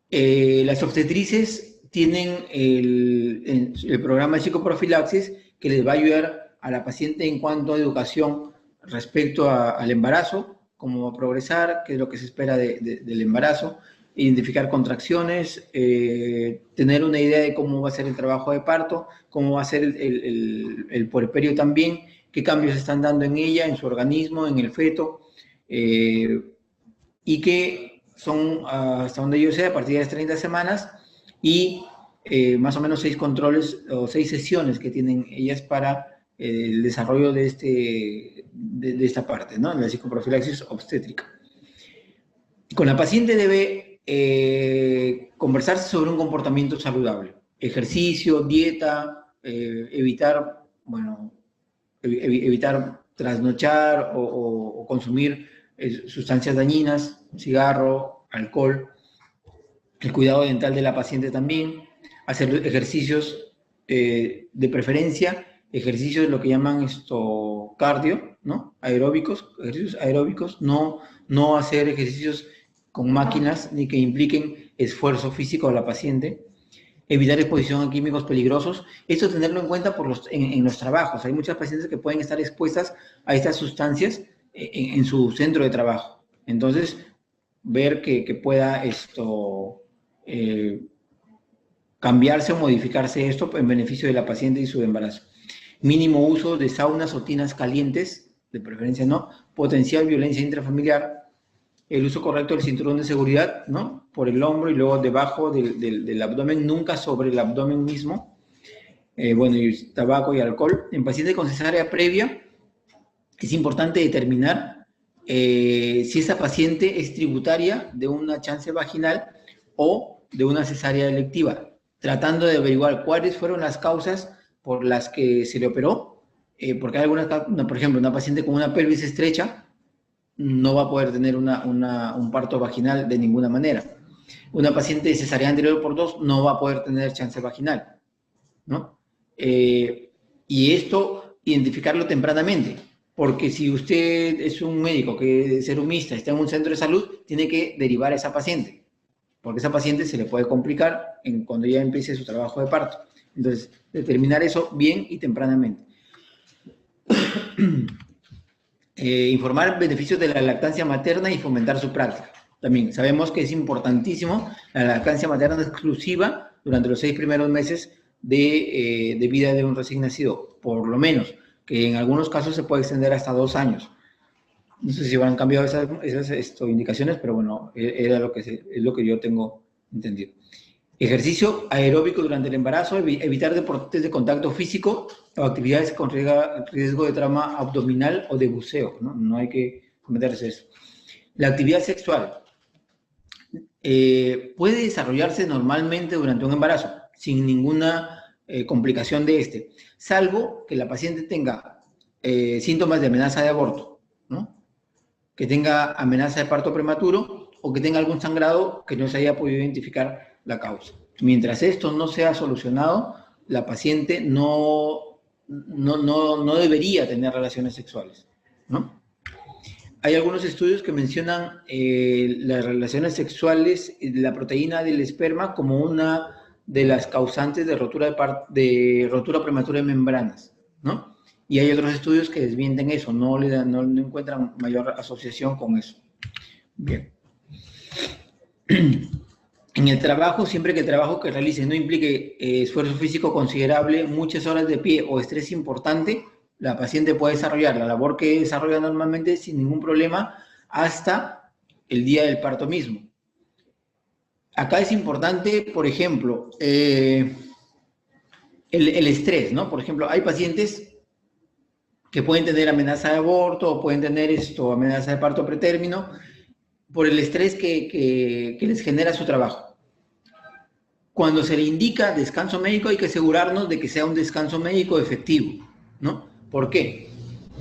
Las obstetrices tienen el programa de psicoprofilaxis que les va a ayudar a la paciente en cuanto a educación respecto al embarazo, cómo va a progresar, qué es lo que se espera del embarazo, identificar contracciones, tener una idea de cómo va a ser el trabajo de parto, cómo va a ser el puerperio también, qué cambios se están dando en ella, en su organismo, en el feto, y que son, hasta donde yo sé, a partir de las 30 semanas, y más o menos 6 controles o 6 sesiones que tienen ellas para el desarrollo de esta parte, ¿no? La psicoprofilaxis obstétrica. Con la paciente debe conversarse sobre un comportamiento saludable, ejercicio, dieta, evitar trasnochar o consumir sustancias dañinas, cigarro, alcohol, el cuidado dental de la paciente también, hacer ejercicios de preferencia, ejercicios lo que llaman cardio, ¿no? Aeróbicos, ejercicios aeróbicos, no hacer ejercicios con máquinas ni que impliquen esfuerzo físico a la paciente, evitar exposición a químicos peligrosos. Esto tenerlo en cuenta en los trabajos. Hay muchas pacientes que pueden estar expuestas a estas sustancias en su centro de trabajo. Entonces, ver que pueda cambiarse o modificarse esto en beneficio de la paciente y su embarazo. Mínimo uso de saunas o tinas calientes, de preferencia no, potencial violencia intrafamiliar, el uso correcto del cinturón de seguridad, ¿no? Por el hombro y luego debajo del abdomen, nunca sobre el abdomen mismo. Y tabaco y alcohol. En pacientes con cesárea previa, es importante determinar si esa paciente es tributaria de una chance vaginal o de una cesárea electiva, tratando de averiguar cuáles fueron las causas por las que se le operó, porque hay algunas, por ejemplo, una paciente con una pelvis estrecha no va a poder tener un parto vaginal de ninguna manera. Una paciente de cesárea anterior por 2 no va a poder tener chance vaginal, ¿no? Y esto, identificarlo tempranamente, porque si usted es un médico que es serumista, está en un centro de salud, tiene que derivar a esa paciente, porque esa paciente se le puede complicar cuando ya empiece su trabajo de parto. Entonces, determinar eso bien y tempranamente. Informar beneficios de la lactancia materna y fomentar su práctica. También sabemos que es importantísimo la lactancia materna exclusiva durante los 6 primeros meses de vida de un recién nacido, por lo menos, que en algunos casos se puede extender hasta 2 años. No sé si han cambiado esas indicaciones, pero bueno, es lo que yo tengo entendido. Ejercicio aeróbico durante el embarazo, evitar deportes de contacto físico o actividades con riesgo de trauma abdominal o de buceo, ¿no? No hay que cometerse eso. La actividad sexual puede desarrollarse normalmente durante un embarazo, sin ninguna complicación de este, salvo que la paciente tenga síntomas de amenaza de aborto, ¿no? Que tenga amenaza de parto prematuro o que tenga algún sangrado que no se haya podido identificar la causa. Mientras esto no sea solucionado, la paciente no debería tener relaciones sexuales, ¿no? Hay algunos estudios que mencionan las relaciones sexuales, la proteína del esperma como una de las causantes de rotura prematura de membranas, ¿no? Y hay otros estudios que desmienten eso, no encuentran mayor asociación con eso. Bien. En el trabajo, siempre que el trabajo que realice no implique esfuerzo físico considerable, muchas horas de pie o estrés importante, la paciente puede desarrollar la labor que desarrolla normalmente sin ningún problema hasta el día del parto mismo. Acá es importante, por ejemplo, el estrés, ¿no? Por ejemplo, hay pacientes que pueden tener amenaza de aborto o pueden tener amenaza de parto pretérmino por el estrés que les genera su trabajo. Cuando se le indica descanso médico hay que asegurarnos de que sea un descanso médico efectivo, ¿no? ¿Por qué?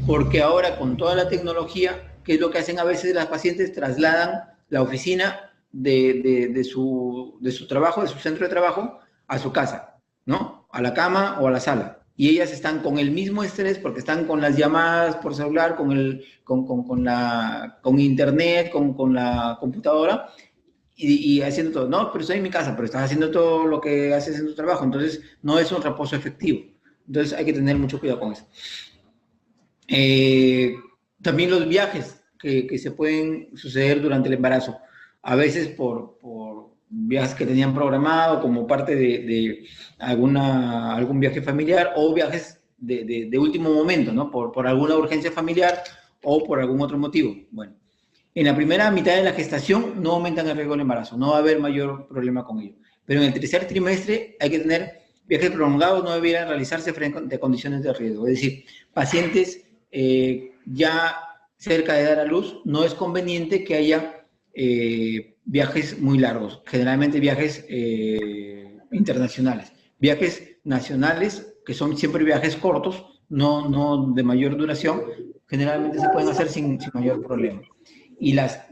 Porque ahora con toda la tecnología, ¿qué es lo que hacen a veces las pacientes? Trasladan la oficina de su trabajo, de su centro de trabajo, a su casa, ¿no? A la cama o a la sala. Y ellas están con el mismo estrés porque están con las llamadas por celular, con internet, con la computadora y haciendo todo. No, pero estoy en mi casa, pero estás haciendo todo lo que haces en tu trabajo. Entonces, no es un reposo efectivo. Entonces, hay que tener mucho cuidado con eso. También los viajes que se pueden suceder durante el embarazo. A veces por viajes que tenían programado como parte de algún viaje familiar o viajes de último momento, ¿no? Por alguna urgencia familiar o por algún otro motivo. Bueno, en la primera mitad de la gestación no aumentan el riesgo del embarazo, no va a haber mayor problema con ello. Pero en el tercer trimestre hay que tener viajes prolongados, no debieran realizarse frente a condiciones de riesgo. Es decir, pacientes ya cerca de dar a luz, no es conveniente que haya viajes muy largos, generalmente viajes internacionales. Viajes nacionales, que son siempre viajes cortos, no de mayor duración, generalmente se pueden hacer sin mayor problema. Y las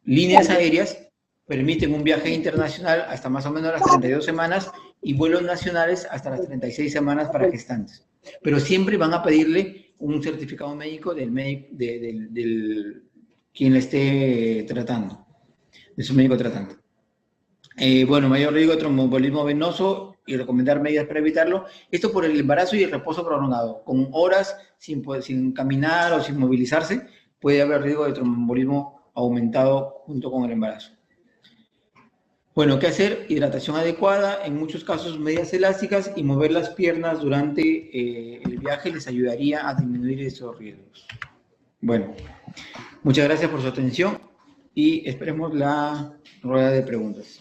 líneas aéreas permiten un viaje internacional hasta más o menos las 32 semanas y vuelos nacionales hasta las 36 semanas para gestantes. Pero siempre van a pedirle un certificado médico del quien le esté tratando, de su médico tratante. Bueno, mayor riesgo de tromboembolismo venoso y recomendar medidas para evitarlo. Esto por el embarazo y el reposo prolongado. Con horas sin caminar o sin movilizarse, puede haber riesgo de tromboembolismo aumentado junto con el embarazo. Bueno, ¿qué hacer? Hidratación adecuada, en muchos casos medidas elásticas y mover las piernas durante el viaje les ayudaría a disminuir esos riesgos. Bueno, muchas gracias por su atención y esperemos la rueda de preguntas.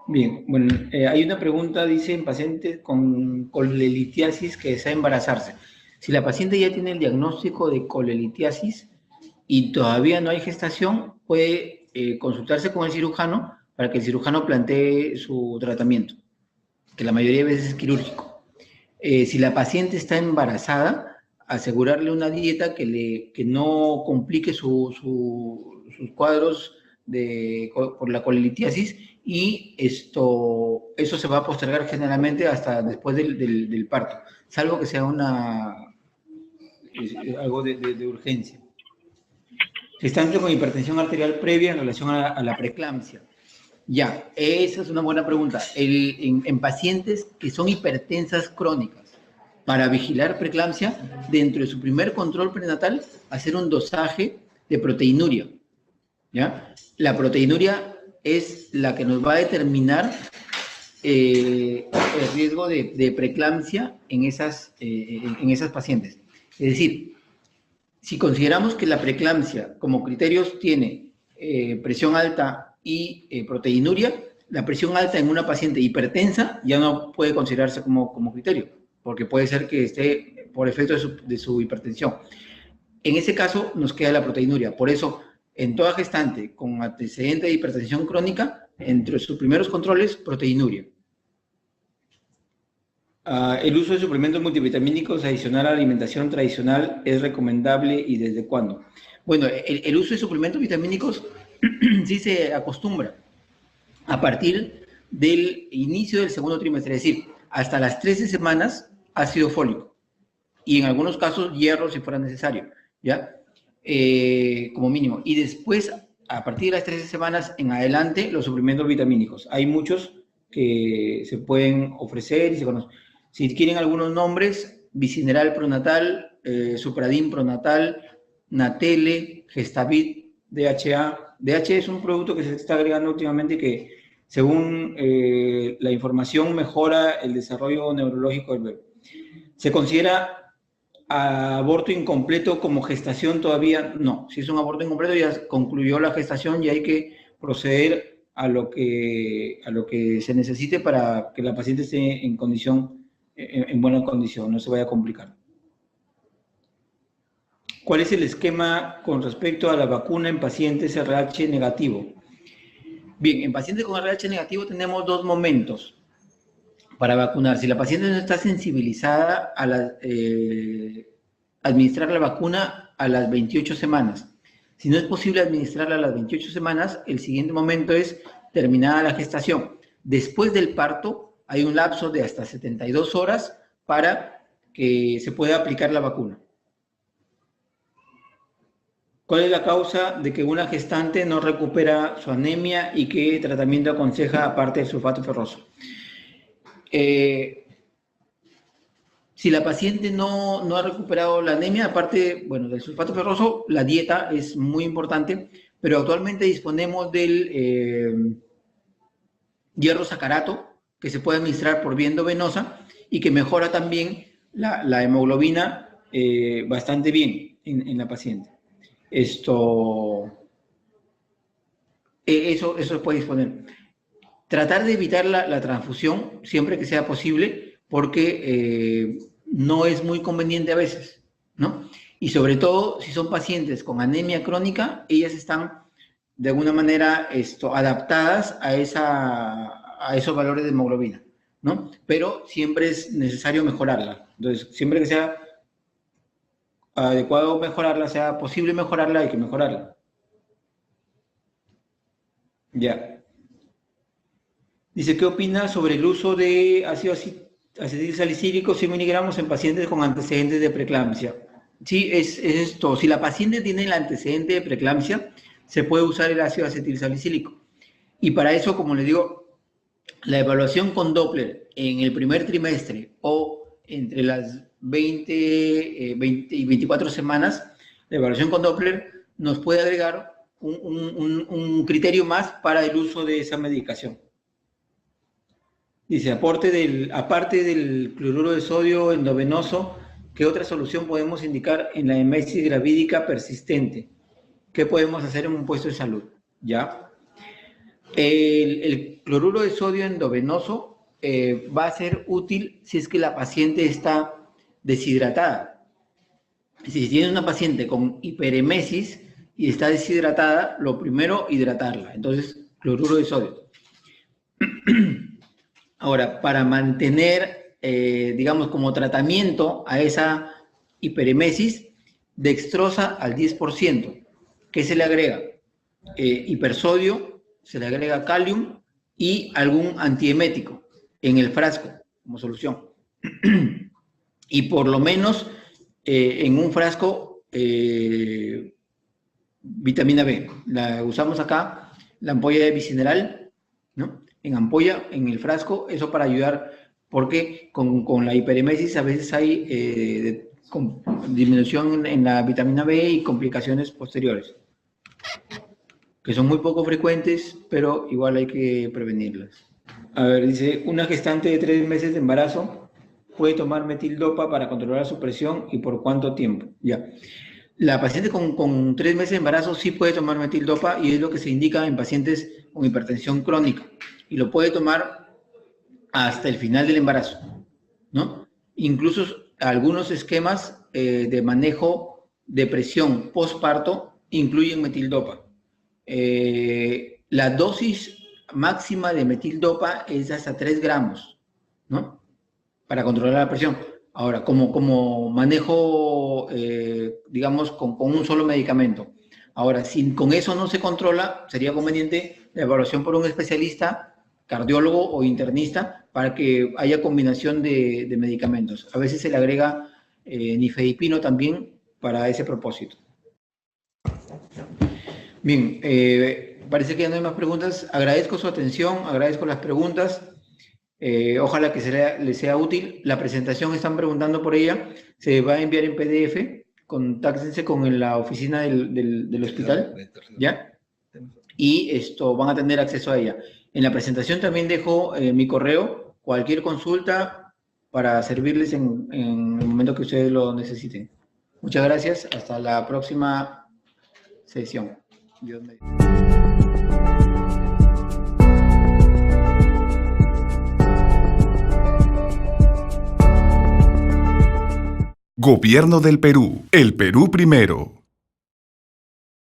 Bien, bueno, hay una pregunta, dice, en pacientes con colelitiasis que desea embarazarse. Si la paciente ya tiene el diagnóstico de colelitiasis y todavía no hay gestación, puede consultarse con el cirujano para que el cirujano plantee su tratamiento, que la mayoría de veces es quirúrgico. Si la paciente está embarazada, asegurarle una dieta que no complique sus cuadros por la colelitiasis y eso se va a postergar generalmente hasta después del parto, salvo que sea algo de urgencia. Gestante con hipertensión arterial previa en relación a la preeclampsia. Ya, esa es una buena pregunta. En pacientes que son hipertensas crónicas, para vigilar preeclampsia, dentro de su primer control prenatal, hacer un dosaje de proteinuria. ¿Ya? La proteinuria es la que nos va a determinar el riesgo de preeclampsia en esas pacientes. Es decir, si consideramos que la preeclampsia como criterios tiene presión alta y proteinuria, la presión alta en una paciente hipertensa ya no puede considerarse como criterio, porque puede ser que esté por efecto de su hipertensión. En ese caso nos queda la proteinuria. Por eso, en toda gestante con antecedente de hipertensión crónica, entre sus primeros controles, proteinuria. ¿El uso de suplementos multivitamínicos adicional a la alimentación tradicional es recomendable y desde cuándo? Bueno, el uso de suplementos vitamínicos sí se acostumbra a partir del inicio del segundo trimestre, es decir, hasta las 13 semanas ácido fólico y en algunos casos hierro si fuera necesario, ¿ya? Como mínimo. Y después, a partir de las 13 semanas en adelante los suplementos vitamínicos. Hay muchos que se pueden ofrecer y se conocen. Si quieren algunos nombres, Bicineral Pronatal, Supradin Pronatal, Natele, Gestavit, DHA. DHA es un producto que se está agregando últimamente que, según la información, mejora el desarrollo neurológico del bebé. ¿Se considera aborto incompleto como gestación? Todavía no. Si es un aborto incompleto, ya concluyó la gestación y hay que proceder a lo que se necesite para que la paciente esté en condición, en buena condición, no se vaya a complicar. ¿Cuál es el esquema con respecto a la vacuna en pacientes RH negativo? Bien, en pacientes con RH negativo tenemos dos momentos para vacunar. Si la paciente no está sensibilizada a administrar la vacuna a las 28 semanas. Si no es posible administrarla a las 28 semanas, el siguiente momento es terminada la gestación. Después del parto hay un lapso de hasta 72 horas para que se pueda aplicar la vacuna. ¿Cuál es la causa de que una gestante no recupera su anemia y qué tratamiento aconseja aparte del sulfato ferroso? Si la paciente no ha recuperado la anemia, aparte, bueno, del sulfato ferroso, la dieta es muy importante, pero actualmente disponemos del hierro sacarato, que se puede administrar por vía endovenosa y que mejora también la hemoglobina bastante bien en la paciente. Eso se puede disponer. Tratar de evitar la transfusión siempre que sea posible, porque no es muy conveniente a veces, ¿no? Y sobre todo, si son pacientes con anemia crónica, ellas están de alguna manera adaptadas a esos valores de hemoglobina, ¿no? Pero siempre es necesario mejorarla. Entonces, siempre que sea adecuado mejorarla, sea posible mejorarla, hay que mejorarla. Ya. Dice, ¿qué opina sobre el uso de ácido acetilsalicílico 100 miligramos en pacientes con antecedentes de preeclampsia? Sí, es esto. Si la paciente tiene el antecedente de preeclampsia, se puede usar el ácido acetilsalicílico. Y para eso, como les digo, la evaluación con Doppler en el primer trimestre o entre las 20 y 24 semanas, la evaluación con Doppler nos puede agregar un criterio más para el uso de esa medicación. Dice, aparte del cloruro de sodio endovenoso, ¿qué otra solución podemos indicar en la emesis gravídica persistente? ¿Qué podemos hacer en un puesto de salud? ¿Ya? El cloruro de sodio endovenoso va a ser útil si es que la paciente está deshidratada. Si tiene una paciente con hiperemesis y está deshidratada, lo primero, hidratarla. Entonces, cloruro de sodio. Ahora, para mantener, digamos, como tratamiento a esa hiperemesis, dextrosa al 10%. ¿Qué se le agrega? Hipersodio, se le agrega calium y algún antiemético en el frasco como solución. Y por lo menos en un frasco vitamina B. La usamos acá, la ampolla de Bicineral, ¿no? En ampolla, en el frasco, eso para ayudar, porque con la hiperemesis a veces hay disminución en la vitamina B y complicaciones posteriores, que son muy poco frecuentes, pero igual hay que prevenirlas. A ver, dice, una gestante de 3 meses de embarazo puede tomar metildopa para controlar su presión y por cuánto tiempo. Ya. La paciente con 3 meses de embarazo sí puede tomar metildopa y es lo que se indica en pacientes con hipertensión crónica. Y lo puede tomar hasta el final del embarazo, ¿no? Incluso algunos esquemas de manejo de presión postparto incluyen metildopa. La dosis máxima de metildopa es hasta 3 gramos, ¿no? Para controlar la presión. Ahora, como manejo, digamos, con un solo medicamento. Ahora, si con eso no se controla, sería conveniente la evaluación por un especialista, cardiólogo o internista, para que haya combinación de medicamentos. A veces se le agrega nifedipino también para ese propósito. Bien, parece que ya no hay más preguntas. Agradezco su atención, agradezco las preguntas. Ojalá que les sea útil. La presentación, están preguntando por ella, se va a enviar en PDF. Contáctense con la oficina del hospital, ¿ya? Y esto, van a tener acceso a ella. En la presentación también dejo mi correo, cualquier consulta para servirles en el momento que ustedes lo necesiten. Muchas gracias, hasta la próxima sesión. Dios mediante. Gobierno del Perú. El Perú primero.